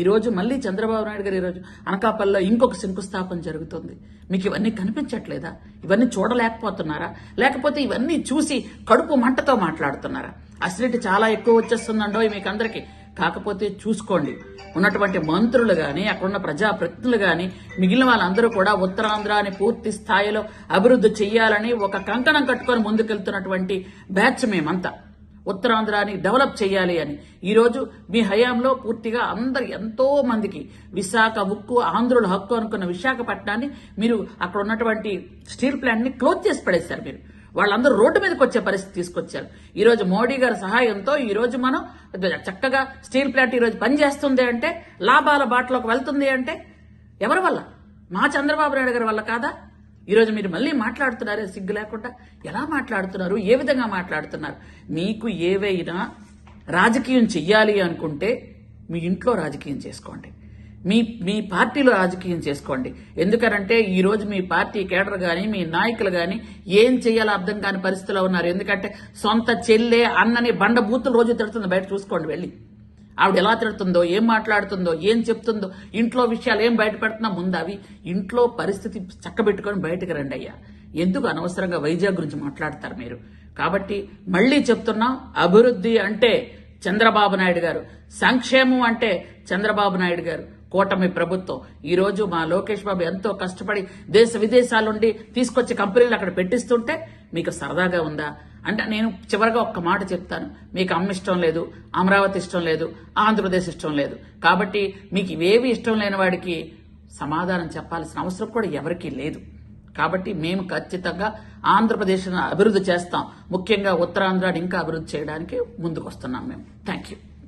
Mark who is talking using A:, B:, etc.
A: ఈరోజు మళ్ళీ చంద్రబాబు నాయుడు గారు ఈరోజు అనకాపల్లిలో ఇంకొక శంకుస్థాపన జరుగుతుంది. మీకు ఇవన్నీ కనిపించట్లేదా? ఇవన్నీ చూడలేకపోతున్నారా? లేకపోతే ఇవన్నీ చూసి కడుపు మంటతో మాట్లాడుతున్నారా? అసిడిటీ చాలా ఎక్కువ వచ్చేస్తుందండో మీకు అందరికీ. కాకపోతే చూసుకోండి, ఉన్నటువంటి మంత్రులు గాని, అక్కడున్న ప్రజాప్రతినిధులు గాని, మిగిలిన వాళ్ళందరూ కూడా ఉత్తరాంధ్రాని పూర్తి స్థాయిలో అభివృద్ధి చెయ్యాలని ఒక కంకణం కట్టుకొని ముందుకెళ్తున్నటువంటి బ్యాచ్ మేమంతా. ఉత్తరాంధ్రాని డెవలప్ చేయాలి అని ఈరోజు మీ హయాంలో పూర్తిగా అందరు ఎంతో మందికి విశాఖ ఉక్కు ఆంధ్రుల హక్కు అనుకున్న విశాఖపట్నాన్ని మీరు అక్కడ ఉన్నటువంటి స్టీల్ ప్లాంట్ ని క్లోజ్ చేసి పడేశారు. మీరు వాళ్ళందరూ రోడ్డు మీదకి వచ్చే పరిస్థితి తీసుకొచ్చారు. ఈ రోజు మోడీ గారి సహాయంతో ఈ రోజు మనం చక్కగా స్టీల్ ప్లాంట్ ఈ రోజు పనిచేస్తుంది అంటే, లాభాల బాటలోకి వెళ్తుంది అంటే ఎవరి వల్ల? మా చంద్రబాబు నాయుడు గారి వల్ల కాదా? ఈరోజు మీరు మళ్ళీ మాట్లాడుతున్నారే సిగ్గు లేకుండా. ఎలా మాట్లాడుతున్నారు? ఏ విధంగా మాట్లాడుతున్నారు? మీకు ఏవైనా రాజకీయం చెయ్యాలి అనుకుంటే మీ ఇంట్లో రాజకీయం చేసుకోండి, మీ పార్టీలో రాజకీయం చేసుకోండి. ఎందుకనంటే ఈ రోజు మీ పార్టీ కేడర్ గాని, మీ నాయకులు గాని ఏం చెయ్యాలో అర్థం కాని పరిస్థితిలో ఉన్నారు. ఎందుకంటే సొంత చెల్లె అన్నని బండ బూతులు రోజు తిడుతుంది. బయట చూసుకోండి వెళ్ళి. ఆవిడ ఎలా తిడుతుందో, ఏం మాట్లాడుతుందో, ఏం చెప్తుందో, ఇంట్లో విషయాలు ఏం బయట పెడుతున్నా ముందు అవి ఇంట్లో పరిస్థితి చక్కబెట్టుకొని బయటకు రండి అయ్యా. ఎందుకు అనవసరంగా వైజాగ్ గురించి మాట్లాడతారు మీరు? కాబట్టి మళ్లీ చెప్తున్నాం, అభివృద్ధి అంటే చంద్రబాబు నాయుడు గారు, సంక్షేమం అంటే చంద్రబాబు నాయుడు గారు, కూటమి ప్రభుత్వం. ఈ రోజు మా లోకేష్ బాబు ఎంతో కష్టపడి దేశ విదేశాల నుండి తీసుకొచ్చి కంపెనీలు అక్కడ పెట్టిస్తుంటే మీకు సరదాగా ఉందా? అంటే నేను చివరిగా ఒక్క మాట చెప్తాను, మీకు అమ్మ ఇష్టం లేదు, అమరావతి ఇష్టం లేదు, ఆంధ్రప్రదేశ్ ఇష్టం లేదు. కాబట్టి మీకు ఇవేవి ఇష్టం లేని వాడికి సమాధానం చెప్పాల్సిన అవసరం కూడా ఎవరికీ లేదు. కాబట్టి మేము ఖచ్చితంగా ఆంధ్రప్రదేశ్ అభివృద్ధి చేస్తాం. ముఖ్యంగా ఉత్తరాంధ్రాని ఇంకా అభివృద్ధి చేయడానికి ముందుకు వస్తున్నాం మేము. Thank you.